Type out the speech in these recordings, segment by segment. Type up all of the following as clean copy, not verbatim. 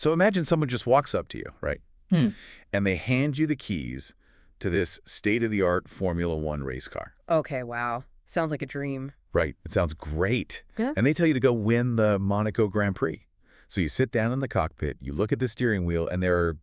So imagine someone just walks up to you, right? Hmm. And they hand you the keys to this state-of-the-art Formula One race car. Okay, wow. Sounds like a dream. Right. It sounds great. Yeah. And they tell you to go win the Monaco Grand Prix. So you sit down in the cockpit, you look at the steering wheel, and there are,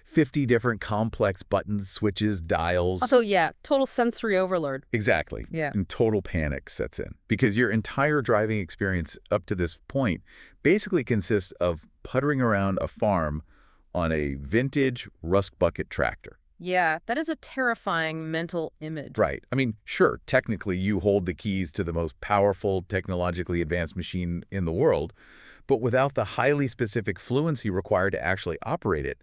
50 different complex buttons, switches, dials. Also, yeah, total sensory overload. Exactly. Yeah. And total panic sets in. Because your entire driving experience up to this point basically consists of puttering around a farm on a vintage rust bucket tractor. Yeah, that is a terrifying mental image. Right. I mean, sure, technically you hold the keys to the most powerful, technologically advanced machine in the world, but without the highly specific fluency required to actually operate it,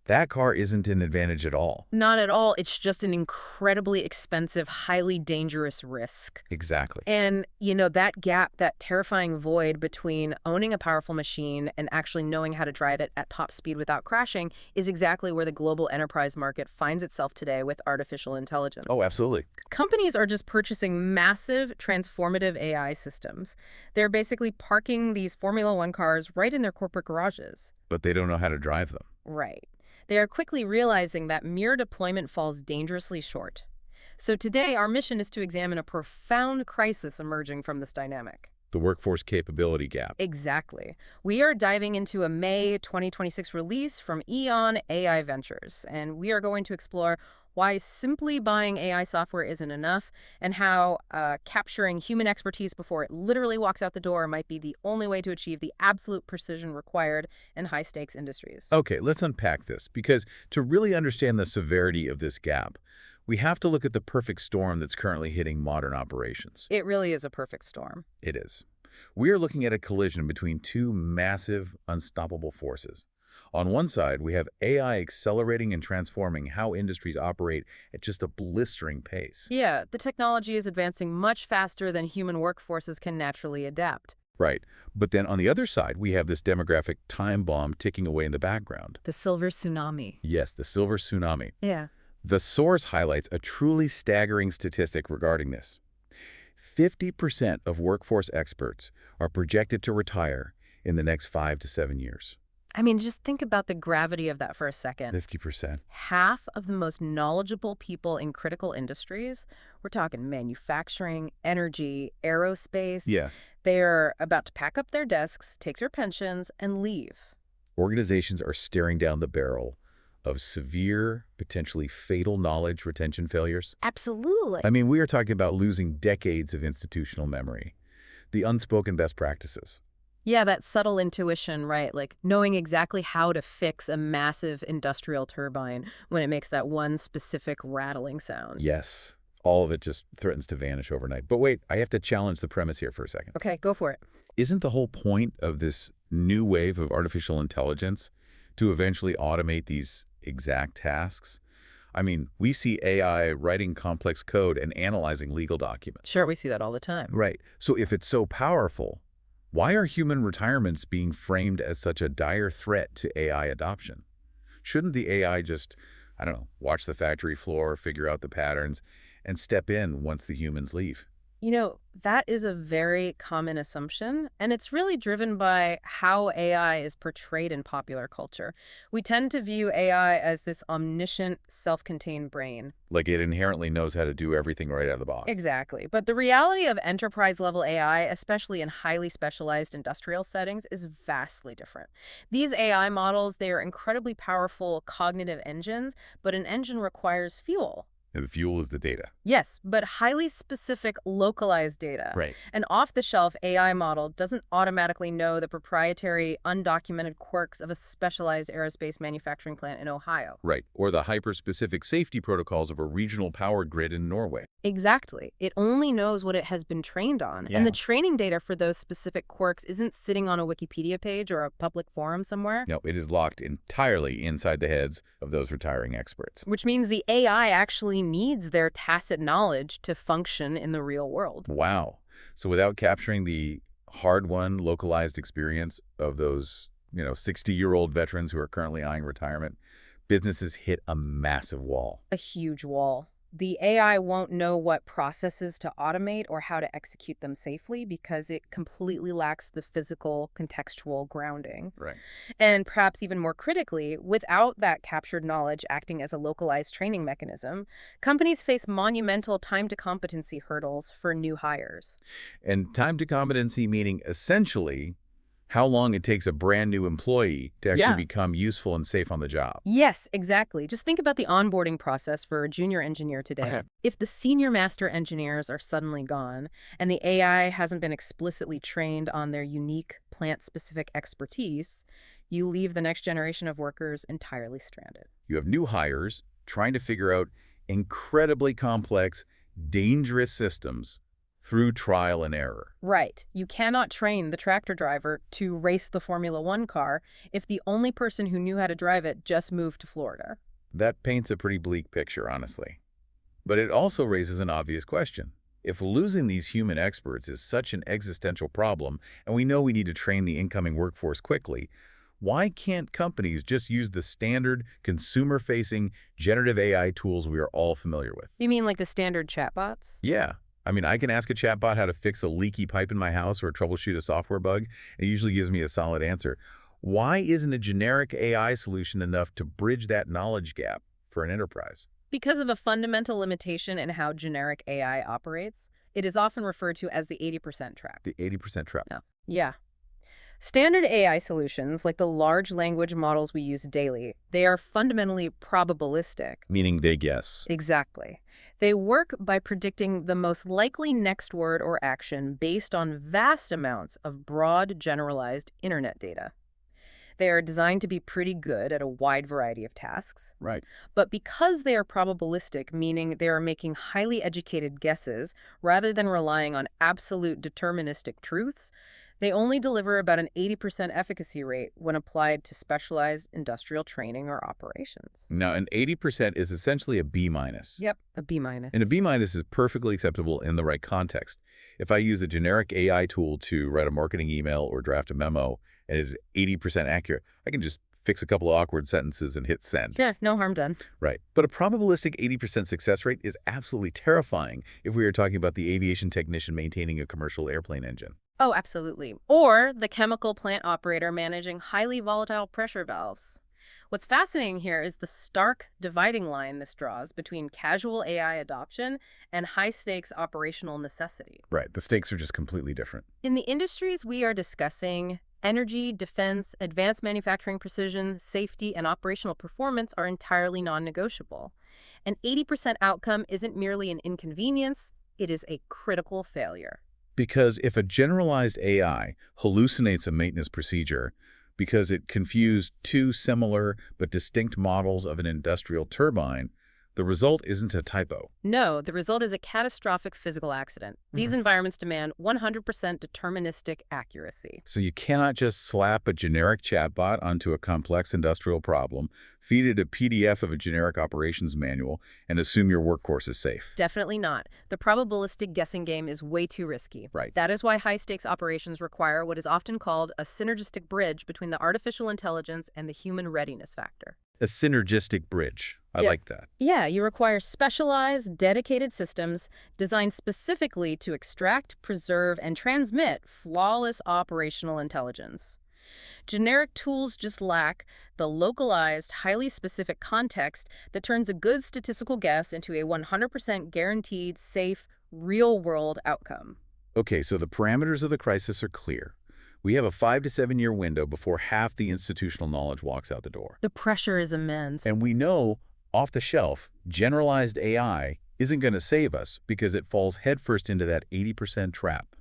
that car isn't an advantage at all. Not at all. It's just an incredibly expensive, highly dangerous risk. Exactly. And, that gap, that terrifying void between owning a powerful machine and actually knowing how to drive it at top speed without crashing is exactly where the global enterprise market finds itself today with artificial intelligence. Oh, absolutely. Companies are just purchasing massive, transformative AI systems. They're basically parking these Formula One cars right in their corporate garages. But they don't know how to drive them. Right. They are quickly realizing that mere deployment falls dangerously short. So today, our mission is to examine a profound crisis emerging from this dynamic. The workforce capability gap. Exactly. We are diving into a May 2026 release from EON AI Ventures, and we are going to explore why simply buying AI software isn't enough, and how capturing human expertise before it literally walks out the door might be the only way to achieve the absolute precision required in high-stakes industries. Okay, let's unpack this, because to really understand the severity of this gap, we have to look at the perfect storm that's currently hitting modern operations. It really is a perfect storm. It is. We are looking at a collision between two massive, unstoppable forces. On one side, we have AI accelerating and transforming how industries operate at just a blistering pace. Yeah, the technology is advancing much faster than human workforces can naturally adapt. Right. But then on the other side, we have this demographic time bomb ticking away in the background. The silver tsunami. Yes, the silver tsunami. Yeah. The source highlights a truly staggering statistic regarding this. 50% of workforce experts are projected to retire in the next 5 to 7 years. I mean, just think about the gravity of that for a second. 50%. Half of the most knowledgeable people in critical industries, we're talking manufacturing, energy, aerospace. Yeah. They're about to pack up their desks, take their pensions, and leave. Organizations are staring down the barrel of severe, potentially fatal knowledge retention failures. Absolutely. I mean, we are talking about losing decades of institutional memory, the unspoken best practices. Yeah, that subtle intuition, right? Like knowing exactly how to fix a massive industrial turbine when it makes that one specific rattling sound. Yes. All of it just threatens to vanish overnight. But wait, I have to challenge the premise here for a second. Okay, go for it. Isn't the whole point of this new wave of artificial intelligence to eventually automate these exact tasks? I mean, we see AI writing complex code and analyzing legal documents. Sure, we see that all the time. Right. So if it's so powerful, why are human retirements being framed as such a dire threat to AI adoption? Shouldn't the AI just, watch the factory floor, figure out the patterns, and step in once the humans leave? That is a very common assumption, and it's really driven by how AI is portrayed in popular culture. We tend to view AI as this omniscient, self-contained brain. Like it inherently knows how to do everything right out of the box. Exactly. But the reality of enterprise-level AI, especially in highly specialized industrial settings, is vastly different. These AI models, they are incredibly powerful cognitive engines, but an engine requires fuel. And the fuel is the data. Yes, but highly specific, localized data. Right. An off-the-shelf AI model doesn't automatically know the proprietary, undocumented quirks of a specialized aerospace manufacturing plant in Ohio. Right. Or the hyper-specific safety protocols of a regional power grid in Norway. Exactly. It only knows what it has been trained on. Yeah. And the training data for those specific quirks isn't sitting on a Wikipedia page or a public forum somewhere. No, it is locked entirely inside the heads of those retiring experts. Which means the AI actually needs their tacit knowledge to function in the real world. Wow. So without capturing the hard-won, localized experience of those, 60-year-old veterans who are currently eyeing retirement, businesses hit a massive wall. A huge wall. The AI won't know what processes to automate or how to execute them safely because it completely lacks the physical, contextual grounding. Right. And perhaps even more critically, without that captured knowledge acting as a localized training mechanism, companies face monumental time to competency hurdles for new hires. And time to competency meaning essentially how long it takes a brand new employee to actually Yeah. become useful and safe on the job. Yes, exactly. Just think about the onboarding process for a junior engineer today. Okay. If the senior master engineers are suddenly gone and the AI hasn't been explicitly trained on their unique plant-specific expertise, you leave the next generation of workers entirely stranded. You have new hires trying to figure out incredibly complex, dangerous systems through trial and error. Right. You cannot train the tractor driver to race the Formula One car if the only person who knew how to drive it just moved to Florida. That paints a pretty bleak picture, honestly. But it also raises an obvious question. If losing these human experts is such an existential problem, and we know we need to train the incoming workforce quickly, why can't companies just use the standard consumer-facing generative AI tools we are all familiar with? You mean like the standard chatbots? Yeah. I mean, I can ask a chatbot how to fix a leaky pipe in my house or troubleshoot a software bug, and it usually gives me a solid answer. Why isn't a generic AI solution enough to bridge that knowledge gap for an enterprise? Because of a fundamental limitation in how generic AI operates, it is often referred to as the 80% trap. The 80% trap. No. Yeah. Standard AI solutions, like the large language models we use daily, they are fundamentally probabilistic. Meaning they guess. Exactly. They work by predicting the most likely next word or action based on vast amounts of broad, generalized internet data. They are designed to be pretty good at a wide variety of tasks. Right. But because they are probabilistic, meaning they are making highly educated guesses rather than relying on absolute deterministic truths, they only deliver about an 80% efficacy rate when applied to specialized industrial training or operations. Now, an 80% is essentially a B minus. Yep, a B minus. And a B minus is perfectly acceptable in the right context. If I use a generic AI tool to write a marketing email or draft a memo and it is 80% accurate, I can just fix a couple of awkward sentences and hit send. Yeah, no harm done. Right. But a probabilistic 80% success rate is absolutely terrifying if we are talking about the aviation technician maintaining a commercial airplane engine. Oh, absolutely. Or the chemical plant operator managing highly volatile pressure valves. What's fascinating here is the stark dividing line this draws between casual AI adoption and high-stakes operational necessity. Right. The stakes are just completely different. In the industries we are discussing, energy, defense, advanced manufacturing precision, safety, and operational performance are entirely non-negotiable. An 80% outcome isn't merely an inconvenience, it is a critical failure. Because if a generalized AI hallucinates a maintenance procedure because it confused two similar but distinct models of an industrial turbine, the result isn't a typo. No, the result is a catastrophic physical accident. These environments demand 100% deterministic accuracy. So you cannot just slap a generic chatbot onto a complex industrial problem, feed it a PDF of a generic operations manual, and assume your workforce is safe. Definitely not. The probabilistic guessing game is way too risky. Right. That is why high-stakes operations require what is often called a synergistic bridge between the artificial intelligence and the human readiness factor. A synergistic bridge. I Yeah. like that. Yeah, you require specialized, dedicated systems designed specifically to extract, preserve, and transmit flawless operational intelligence. Generic tools just lack the localized, highly specific context that turns a good statistical guess into a 100% guaranteed, safe, real-world outcome. Okay, so the parameters of the crisis are clear. We have a 5 to 7 year window before half the institutional knowledge walks out the door. The pressure is immense. And we know, off the shelf, generalized AI isn't going to save us because it falls headfirst into that 80% trap.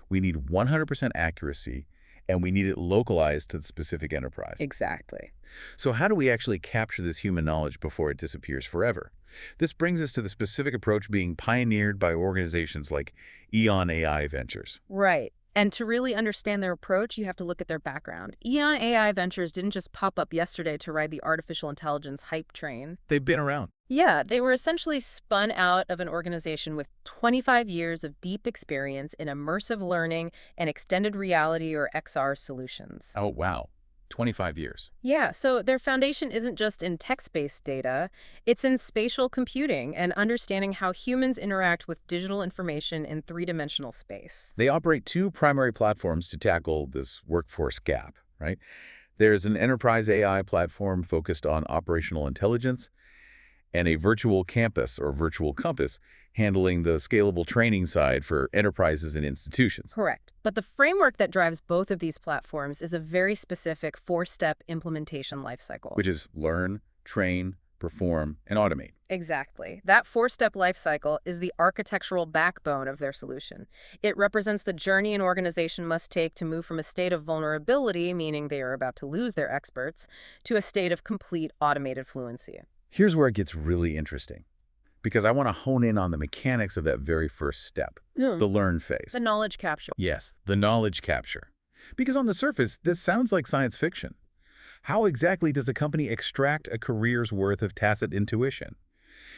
We need 100% accuracy, and we need it localized to the specific enterprise. Exactly. So how do we actually capture this human knowledge before it disappears forever? This brings us to the specific approach being pioneered by organizations like EON AI Ventures. Right. And to really understand their approach, you have to look at their background. EON AI Ventures didn't just pop up yesterday to ride the artificial intelligence hype train. They've been around. Yeah, they were essentially spun out of an organization with 25 years of deep experience in immersive learning and extended reality or XR solutions. Oh, wow. 25 years. Yeah, so their foundation isn't just in text-based data, it's in spatial computing and understanding how humans interact with digital information in three-dimensional space. They operate two primary platforms to tackle this workforce gap, right? There's an enterprise AI platform focused on operational intelligence and a virtual campus or virtual compass handling the scalable training side for enterprises and institutions, Correct. But the framework that drives both of these platforms is a very specific four-step implementation lifecycle. which is learn, train, perform, and automate. Exactly. That four-step life cycle is the architectural backbone of their solution. It represents the journey an organization must take to move from a state of vulnerability, meaning they are about to lose their experts, to a state of complete automated fluency. Here's where it gets really interesting, because I want to hone in on the mechanics of that very first step, the learn phase. The knowledge capture. Yes, the knowledge capture. Because on the surface, this sounds like science fiction. How exactly does a company extract a career's worth of tacit intuition?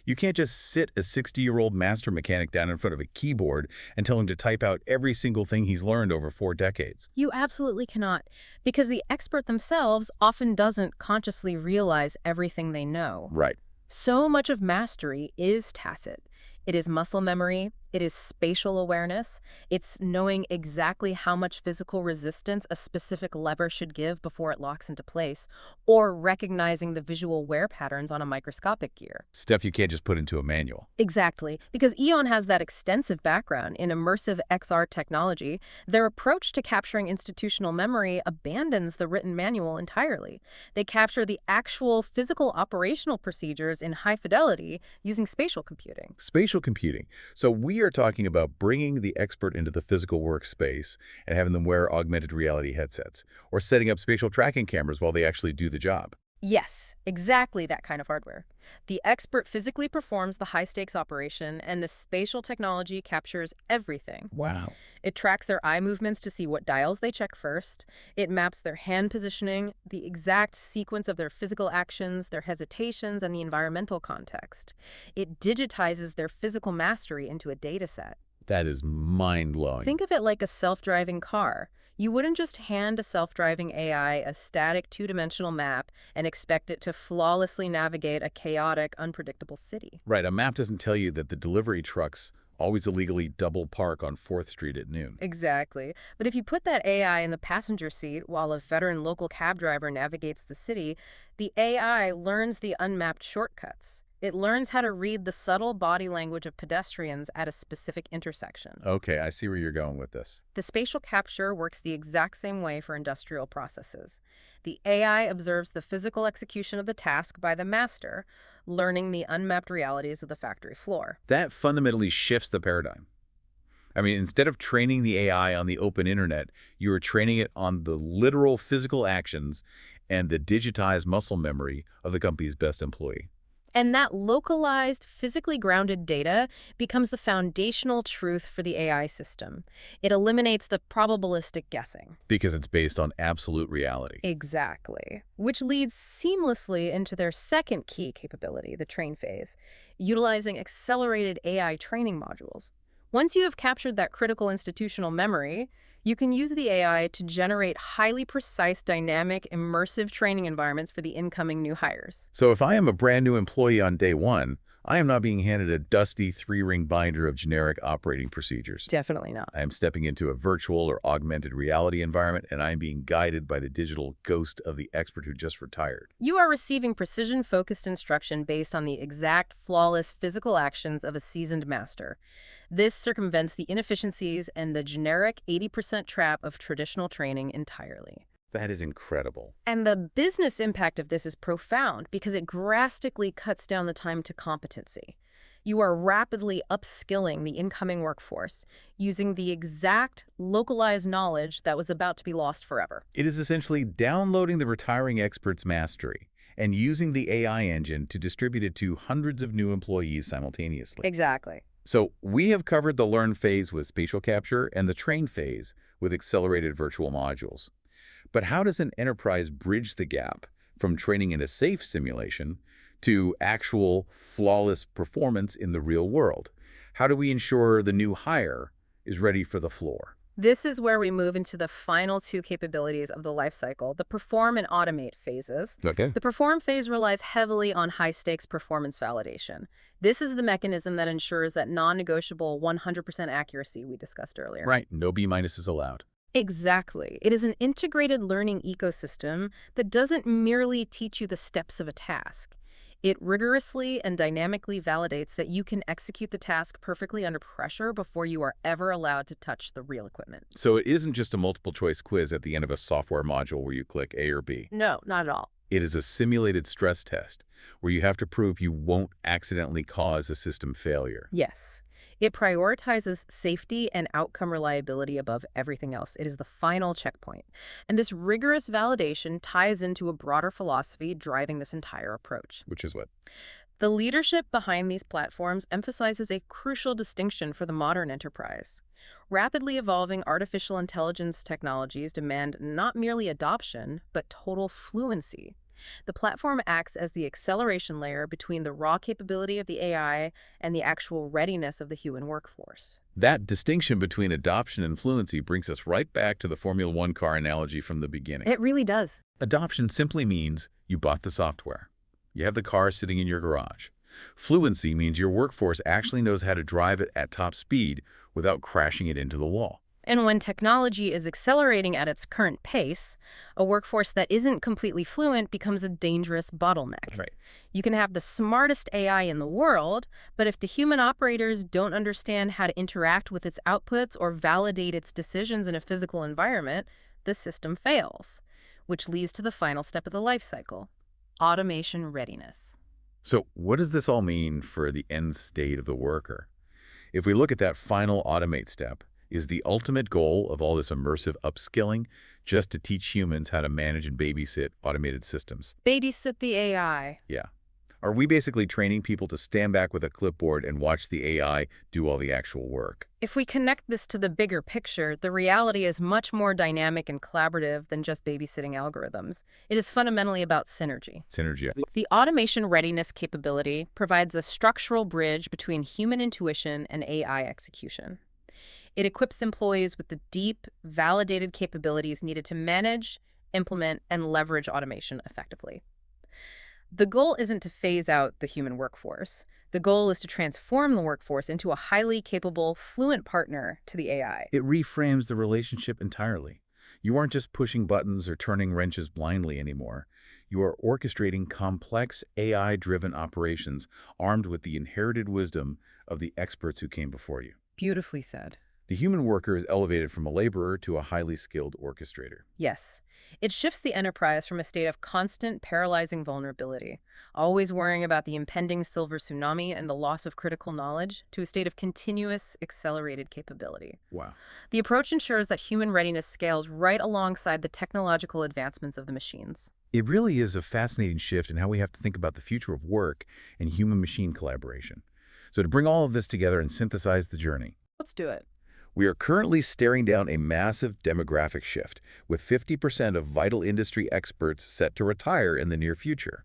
You can't just sit a 60-year-old master mechanic down in front of a keyboard and tell him to type out every single thing he's learned over 4 decades. You absolutely cannot, because the expert themselves often doesn't consciously realize everything they know. Right. So much of mastery is tacit. It is muscle memory, it is spatial awareness, it's knowing exactly how much physical resistance a specific lever should give before it locks into place, or recognizing the visual wear patterns on a microscopic gear. Stuff you can't just put into a manual. Exactly. Because EON has that extensive background in immersive XR technology, their approach to capturing institutional memory abandons the written manual entirely. They capture the actual physical operational procedures in high fidelity using spatial computing. Spatial computing. So we are talking about bringing the expert into the physical workspace and having them wear augmented reality headsets, or setting up spatial tracking cameras while they actually do the job. Yes, exactly that kind of hardware. The expert physically performs the high-stakes operation, and the spatial technology captures everything. Wow. It tracks their eye movements to see what dials they check first. It maps their hand positioning, the exact sequence of their physical actions, their hesitations, and the environmental context. It digitizes their physical mastery into a data set. That is mind-blowing. Think of it like a self-driving car. You wouldn't just hand a self-driving AI a static two-dimensional map and expect it to flawlessly navigate a chaotic, unpredictable city. Right, a map doesn't tell you that the delivery trucks always illegally double park on 4th Street at noon. Exactly. But if you put that AI in the passenger seat while a veteran local cab driver navigates the city, the AI learns the unmapped shortcuts. It learns how to read the subtle body language of pedestrians at a specific intersection. Okay, I see where you're going with this. The spatial capture works the exact same way for industrial processes. The AI observes the physical execution of the task by the master, learning the unmapped realities of the factory floor. That fundamentally shifts the paradigm. I mean, instead of training the AI on the open internet, you are training it on the literal physical actions and the digitized muscle memory of the company's best employee. And that localized, physically grounded data becomes the foundational truth for the AI system. It eliminates the probabilistic guessing. Because it's based on absolute reality. Exactly. Which leads seamlessly into their second key capability, the train phase, utilizing accelerated AI training modules. Once you have captured that critical institutional memory, you can use the AI to generate highly precise, dynamic, immersive training environments for the incoming new hires. So if I am a brand new employee on day 1, I am not being handed a dusty 3-ring binder of generic operating procedures. Definitely not. I am stepping into a virtual or augmented reality environment, and I am being guided by the digital ghost of the expert who just retired. You are receiving precision-focused instruction based on the exact, flawless physical actions of a seasoned master. This circumvents the inefficiencies and the generic 80% trap of traditional training entirely. That is incredible. And the business impact of this is profound because it drastically cuts down the time to competency. You are rapidly upskilling the incoming workforce using the exact localized knowledge that was about to be lost forever. It is essentially downloading the retiring expert's mastery and using the AI engine to distribute it to hundreds of new employees simultaneously. Exactly. So we have covered the learn phase with spatial capture and the train phase with accelerated virtual modules. But how does an enterprise bridge the gap from training in a safe simulation to actual flawless performance in the real world? How do we ensure the new hire is ready for the floor? This is where we move into the final two capabilities of the life cycle, the perform and automate phases. Okay. The perform phase relies heavily on high-stakes performance validation. This is the mechanism that ensures that non-negotiable 100% accuracy we discussed earlier. Right. No B minuses allowed. Exactly. It is an integrated learning ecosystem that doesn't merely teach you the steps of a task. It rigorously and dynamically validates that you can execute the task perfectly under pressure before you are ever allowed to touch the real equipment. So it isn't just a multiple choice quiz at the end of a software module where you click A or B. No, not at all. It is a simulated stress test where you have to prove you won't accidentally cause a system failure. Yes. It prioritizes safety and outcome reliability above everything else. It is the final checkpoint. And this rigorous validation ties into a broader philosophy driving this entire approach. Which is what? The leadership behind these platforms emphasizes a crucial distinction for the modern enterprise. Rapidly evolving artificial intelligence technologies demand not merely adoption, but total fluency. The platform acts as the acceleration layer between the raw capability of the AI and the actual readiness of the human workforce. That distinction between adoption and fluency brings us right back to the Formula One car analogy from the beginning. It really does. Adoption simply means you bought the software. You have the car sitting in your garage. Fluency means your workforce actually knows how to drive it at top speed without crashing it into the wall. And when technology is accelerating at its current pace, a workforce that isn't completely fluent becomes a dangerous bottleneck. Right. You can have the smartest AI in the world, but if the human operators don't understand how to interact with its outputs or validate its decisions in a physical environment, the system fails, which leads to the final step of the life cycle, automation readiness. So what does this all mean for the end state of the worker? If we look at that final automate step, is the ultimate goal of all this immersive upskilling just to teach humans how to manage and babysit automated systems? Babysit the AI. Yeah. Are we basically training people to stand back with a clipboard and watch the AI do all the actual work? If we connect this to the bigger picture, the reality is much more dynamic and collaborative than just babysitting algorithms. It is fundamentally about synergy. Synergy. The automation readiness capability provides a structural bridge between human intuition and AI execution. It equips employees with the deep, validated capabilities needed to manage, implement, and leverage automation effectively. The goal isn't to phase out the human workforce. The goal is to transform the workforce into a highly capable, fluent partner to the AI. It reframes the relationship entirely. You aren't just pushing buttons or turning wrenches blindly anymore. You are orchestrating complex AI-driven operations armed with the inherited wisdom of the experts who came before you. Beautifully said. The human worker is elevated from a laborer to a highly skilled orchestrator. Yes. It shifts the enterprise from a state of constant, paralyzing vulnerability, always worrying about the impending silver tsunami and the loss of critical knowledge, to a state of continuous, accelerated capability. Wow. The approach ensures that human readiness scales right alongside the technological advancements of the machines. It really is a fascinating shift in how we have to think about the future of work and human-machine collaboration. So to bring all of this together and synthesize the journey, Let's do it. we are currently staring down a massive demographic shift, with 50% of vital industry experts set to retire in the near future.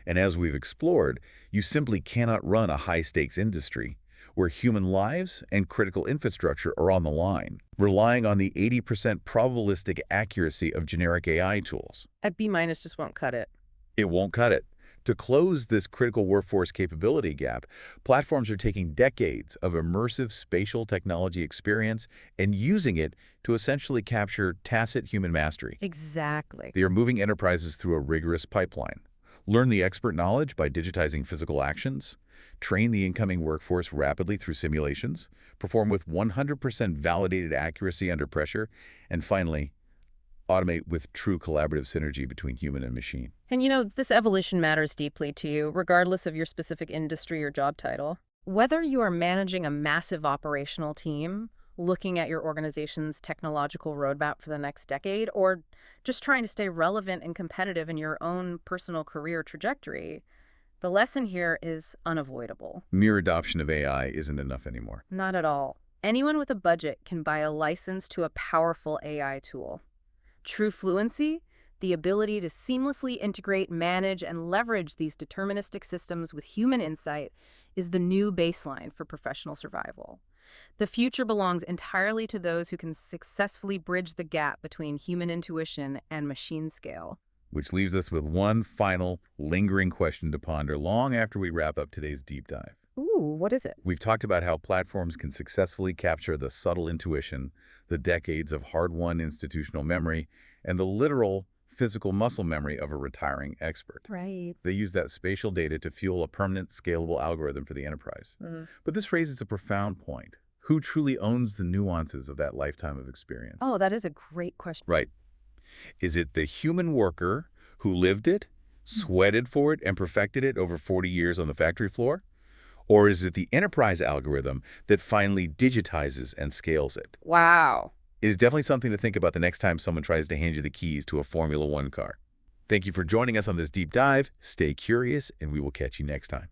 And as we've explored, you simply cannot run a high-stakes industry where human lives and critical infrastructure are on the line, relying on the 80% probabilistic accuracy of generic AI tools. A B- just won't cut it. It won't cut it. To close this critical workforce capability gap, platforms are taking decades of immersive spatial technology experience and using it to essentially capture tacit human mastery. Exactly. They are moving enterprises through a rigorous pipeline. Learn the expert knowledge by digitizing physical actions, train the incoming workforce rapidly through simulations, perform with 100% validated accuracy under pressure, and finally, automate with true collaborative synergy between human and machine. And this evolution matters deeply to you, regardless of your specific industry or job title. Whether you are managing a massive operational team, looking at your organization's technological roadmap for the next decade, or just trying to stay relevant and competitive in your own personal career trajectory, the lesson here is unavoidable. Mere adoption of AI isn't enough anymore. Not at all. Anyone with a budget can buy a license to a powerful AI tool. True fluency, the ability to seamlessly integrate, manage, and leverage these deterministic systems with human insight, is the new baseline for professional survival. The future belongs entirely to those who can successfully bridge the gap between human intuition and machine scale. Which leaves us with one final, lingering question to ponder long after we wrap up today's deep dive. Ooh, what is it? We've talked about how platforms can successfully capture the subtle intuition, the decades of hard-won institutional memory, and the literal physical muscle memory of a retiring expert. Right. They use that spatial data to fuel a permanent, scalable algorithm for the enterprise. But this raises a profound point. Who truly owns the nuances of that lifetime of experience? Oh, that is a great question. Right. Is it the human worker who lived it, sweated for it, and perfected it over 40 years on the factory floor? Or is it the enterprise algorithm that finally digitizes and scales it? Wow. It is definitely something to think about the next time someone tries to hand you the keys to a Formula One car. Thank you for joining us on this deep dive. Stay curious, and we will catch you next time.